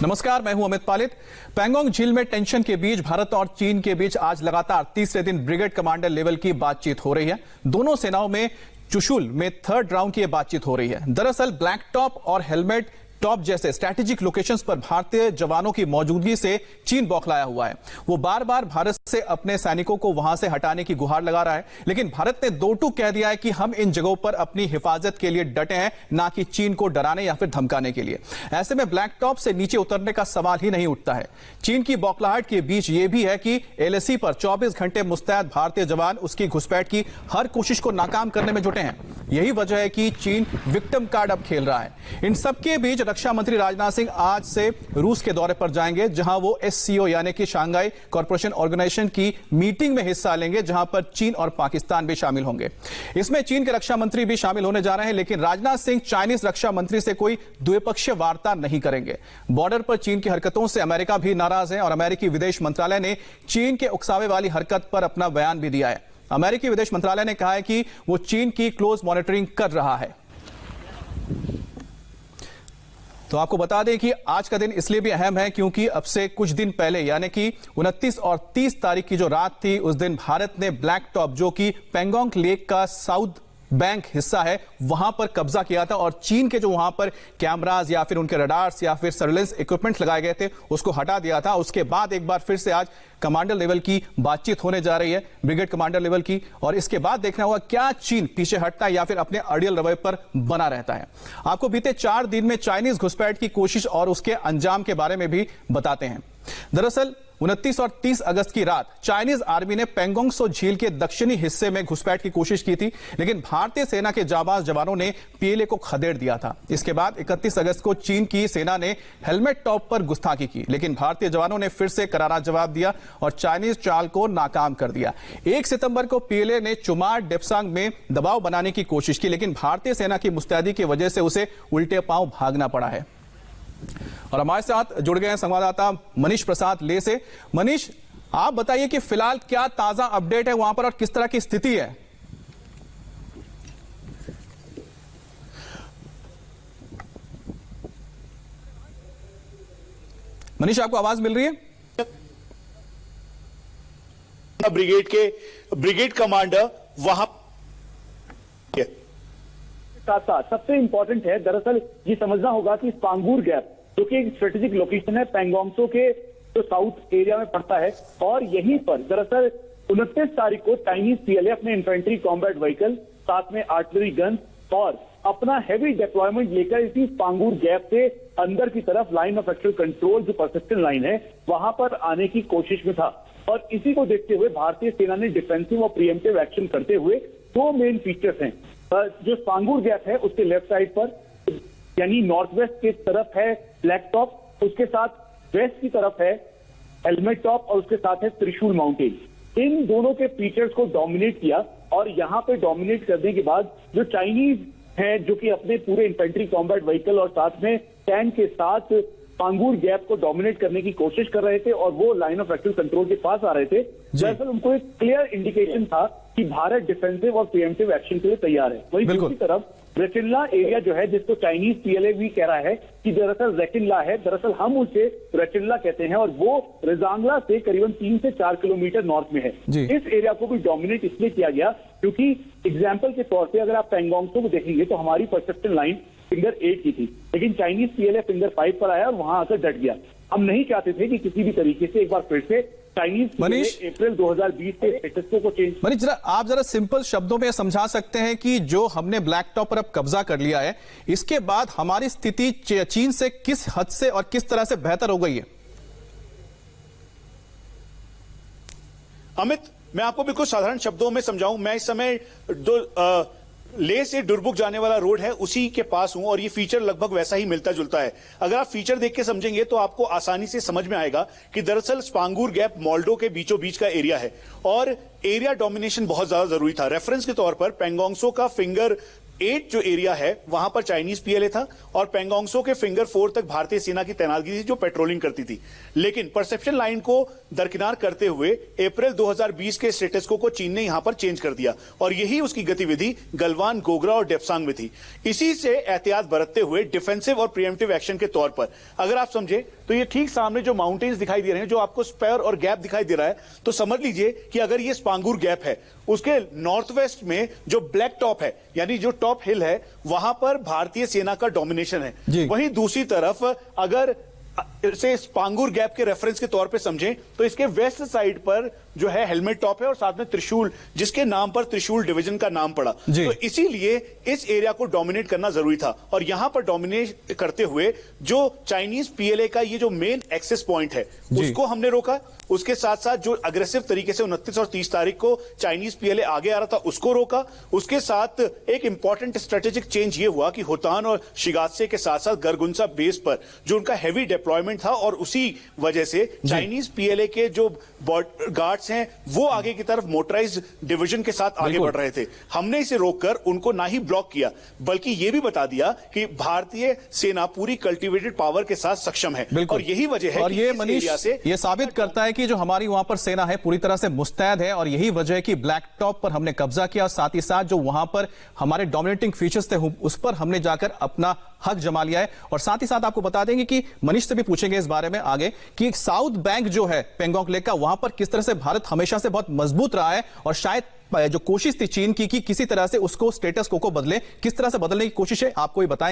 नमस्कार, मैं हूं अमित पालित। पैंगोंग झील में टेंशन के बीच भारत और चीन के बीच आज लगातार तीसरे दिन ब्रिगेड कमांडर लेवल की बातचीत हो रही है। दोनों सेनाओं में चुशुल में थर्ड राउंड की यह बातचीत हो रही है। दरअसल ब्लैक टॉप और हेलमेट टॉप जैसे स्ट्रैटेजिक लोकेशंस पर भारतीय जवानों की मौजूदगी से चीन बौखलाया हुआ है। वो बार बार भारत से अपने सैनिकों को वहां से हटाने की गुहार लगा रहा है, लेकिन भारत ने दो टूक कह दिया है कि हम इन जगहों पर अपनी हिफाजत के लिए डटे हैं, ना कि चीन को डराने या फिर धमकाने के लिए। ऐसे में ब्लैक टॉप से नीचे उतरने का सवाल ही नहीं उठता है। चीन की बौखलाहट के बीच यह भी है कि एलएसी पर 24 घंटे मुस्तैद भारतीय जवान उसकी घुसपैठ की हर कोशिश को नाकाम करने में जुटे हैं। यही वजह है कि चीन विक्टिम कार्ड अब खेल रहा है। इन सबके बीच रक्षा मंत्री राजनाथ सिंह आज से रूस के दौरे पर जाएंगे, जहां वो एससीओ यानी कि शंघाई कॉरपोरेशन ऑर्गेनाइजेशन की मीटिंग में हिस्सा लेंगे, जहां पर चीन और पाकिस्तान भी शामिल होंगे। इसमें चीन के रक्षा मंत्री भी शामिल होने जा रहे हैं, लेकिन राजनाथ सिंह चाइनीज रक्षा मंत्री से कोई द्विपक्षीय वार्ता नहीं करेंगे। बॉर्डर पर चीन की हरकतों से अमेरिका भी नाराज है और अमेरिकी विदेश मंत्रालय ने चीन के उकसावे वाली हरकत पर अपना बयान भी दिया है। अमेरिकी विदेश मंत्रालय ने कहा है कि वो चीन की क्लोज मॉनिटरिंग कर रहा है। तो आपको बता दें कि आज का दिन इसलिए भी अहम है क्योंकि अब से कुछ दिन पहले यानी कि 29 और 30 तारीख की जो रात थी, उस दिन भारत ने ब्लैक टॉप, जो कि पैंगोंग लेक का साउथ बैंक हिस्सा है, वहां पर कब्जा किया था और चीन के जो वहां पर कैमरास या फिर उनके रडार्स या फिर सर्वेलेंस इक्विपमेंट्स लगाए गए थे उसको हटा दिया था। उसके बाद एक बार फिर से आज कमांडर लेवल की बातचीत होने जा रही है, ब्रिगेड कमांडर लेवल की, और इसके बाद देखना होगा क्या चीन पीछे हटता है या फिर अपने अड़ियल रवैये पर बना रहता है। आपको बीते 4 दिन में चाइनीज घुसपैठ की कोशिश और उसके अंजाम के बारे में भी बताते हैं। दरअसल 29 और 30 अगस्त की रात चाइनीज आर्मी ने पैंगोंग त्सो झील के दक्षिणी हिस्से में घुसपैठ की कोशिश की थी, लेकिन भारतीय सेना के जाबाज जवानों ने पीएलए को खदेड़ दिया था। इसके बाद 31 अगस्त को चीन की सेना ने हेलमेट टॉप पर गुस्ताखी की, लेकिन भारतीय जवानों ने फिर से करारा जवाब दिया और चाइनीज चाल को नाकाम कर दिया। 1 सितंबर को पीएलए ने चुमार डेप्सांग में दबाव बनाने की कोशिश की, लेकिन भारतीय सेना की मुस्तैदी की वजह से उसे उल्टे पांव भागना पड़ा है। और हमारे साथ जुड़ गए हैं संवाददाता मनीष प्रसाद ले से। मनीष, आप बताइए कि फिलहाल क्या ताजा अपडेट है वहां पर और किस तरह की स्थिति है? मनीष, आपको आवाज मिल रही है? ब्रिगेड कमांडर वहां साथ सबसे इंपॉर्टेंट है, दरअसल ये समझना होगा कि पांगूर गैप जो कि एक स्ट्रेटेजिक लोकेशन है पैंगोंग त्सो के जो साउथ एरिया में पड़ता है, और यहीं पर दरअसल 29 तारीख को चाइनीज पीएलए अपने इन्फेंट्री कॉम्बैट व्हीकल, साथ में आर्टिलरी गन और अपना हैवी डिप्लॉयमेंट लेकर इसी पांगूर गैप से अंदर की तरफ लाइन ऑफ एक्चुअल कंट्रोल, जो परसिस्टेंट लाइन है, वहां पर आने की कोशिश में था। और इसी को देखते हुए भारतीय सेना ने डिफेंसिव और प्रीएम्प्टिव एक्शन करते हुए 2 मेन फीचर्स हैं। जो पांगूर गैप है उसके लेफ्ट साइड पर यानी नॉर्थ वेस्ट की तरफ है ब्लैक टॉप, उसके साथ वेस्ट की तरफ है हेलमेट टॉप और उसके साथ है त्रिशूल माउंटेन। इन दोनों के फीचर्स को डोमिनेट किया और यहां पे डोमिनेट करने के बाद जो चाइनीज हैं, जो कि अपने पूरे इन्फेंट्री कॉम्बैट व्हीकल और साथ में टैंक के साथ पांगूर गैप को डोमिनेट करने की कोशिश कर रहे थे और वो लाइन ऑफ एक्चुअल कंट्रोल के पास आ रहे थे। दरअसल उनको एक क्लियर इंडिकेशन था कि भारत डिफेंसिव और प्रीएम्प्टिव एक्शन के लिए तैयार है। वहीं दूसरी तरफ रेटिनला एरिया जो है, जिसको चाइनीज पीएलए भी कह रहा है कि दरअसल रेटिनला है, दरअसल हम उसे रेटिनला कहते हैं और वो रिजांगला से करीबन 3 से 4 किलोमीटर नॉर्थ में है। इस एरिया को भी डोमिनेट इसलिए किया गया क्योंकि एग्जाम्पल के तौर पर अगर आप पैंगोंग त्सो को देखेंगे तो हमारी परसेप्शन लाइन फिंगर 8 की थी, लेकिन चाइनीज पीएलए फिंगर 5 पर आया और वहां आकर डट गया। हम नहीं चाहते थे कि किसी भी तरीके से एक बार फिर से चाइनीज अप्रैल 2020 के स्टेटस को चेंज। मनीष, आप जरा सिंपल शब्दों में समझा सकते हैं कि जो हमने ब्लैक टॉप पर अब कब्जा कर लिया है, इसके बाद हमारी स्थिति चीन से किस हद से और किस तरह से बेहतर हो गई है? अमित, मैं आपको बिल्कुल साधारण शब्दों में समझाऊं। मैं इस समय ले से डुरबुक जाने वाला रोड है उसी के पास हूं और ये फीचर लगभग वैसा ही मिलता जुलता है। अगर आप फीचर देख के समझेंगे तो आपको आसानी से समझ में आएगा कि दरअसल पांगूर गैप मोल्डो के बीचों बीच का एरिया है और एरिया डोमिनेशन बहुत ज्यादा जरूरी था। रेफरेंस के तौर पर पैंगोंग त्सो का फिंगर 8 जो एरिया है वहां पर चाइनीज पीएलए था और पैंगोंग त्सो के फिंगर 4 तक भारतीय सेना की तैनातगी थी जो पेट्रोलिंग करती थी। लेकिन परसेप्शन लाइन को दरकिनार करते हुए अप्रैल 2020 के स्टेटस को चीन ने यहां पर चेंज कर दिया और यही उसकी गतिविधि गलवान, गोगरा और डेप्सांग में थी। इसी से एहतियात बरतते हुए डिफेंसिव और प्रिएम्प्टिव एक्शन के तौर पर अगर आप समझे तो ये ठीक सामने जो माउंटेन्स दिखाई दे रहे हैं, जो आपको स्पेयर और गैप दिखाई दे रहा है, तो समझ लीजिए कि अगर ये स्पांगुर गैप है, उसके नॉर्थ वेस्ट में जो ब्लैक टॉप है यानी जो टॉप हिल है वहां पर भारतीय सेना का डोमिनेशन है। वहीं दूसरी तरफ अगर इसे स्पांगुर गैप के रेफरेंस के तौर पे समझें तो इसके वेस्ट साइड पर जो है हेलमेट टॉप है और साथ में त्रिशूल, जिसके नाम पर त्रिशूल डिवीजन का नाम पड़ा। तो इसीलिए इस एरिया को डोमिनेट करना जरूरी था और यहां पर डोमिनेट करते हुए जो चाइनीज पीएलए का ये जो मेन एक्सेस पॉइंट है उसको हमने रोका। उसके साथ साथ जो अग्रेसिव तरीके से 29 और 30 तारीख को चाइनीज पीएलए आगे आ रहा था उसको रोका। उसके साथ एक इंपॉर्टेंट स्ट्रेटेजिक चेंज ये हुआ कि होतान और शिगात्से के साथ साथ गरगुंसा बेस पर जो उनका हैवी डिप्लॉयमेंट था और उसी वजह से चाइनीज पीएलए के जो गार्ड्स हैं वो आगे की तरफ मोटराइज्ड डिवीजन के साथ आगे बढ़ रहे थे। हमने इसे रोककर उनको ना ही ब्लॉक किया बल्कि यह भी बता दिया कि भारतीय सेना पूरी कल्टीवेटेड पावर के साथ सक्षम है और यही वजह है और ये मनीष ये साबित करता है कि जो हमारी वहां पर सेना है पूरी तरह से मुस्तैद है और यही वजह है कि ब्लैक टॉप पर हमने कब्जा किया और साथ ही साथ जो वहां पर हमारे डोमिनेटिंग फीचर्स थे उस पर हमने जाकर अपना हक जमा लिया है। और साथ ही साथ आपको बता देंगे कि मनीष से भी पूछेंगे इस बारे में आगे कि साउथ बैंक जो है पेंगोंग लेक का वहां पर किस तरह से भारत हमेशा से बहुत मजबूत रहा है और शायद जो कोशिश थी चीन की कि किसी तरह से उसको स्टेटस को बदले, किस तरह से बदलने की कोशिश है आपको ही बताएंगे।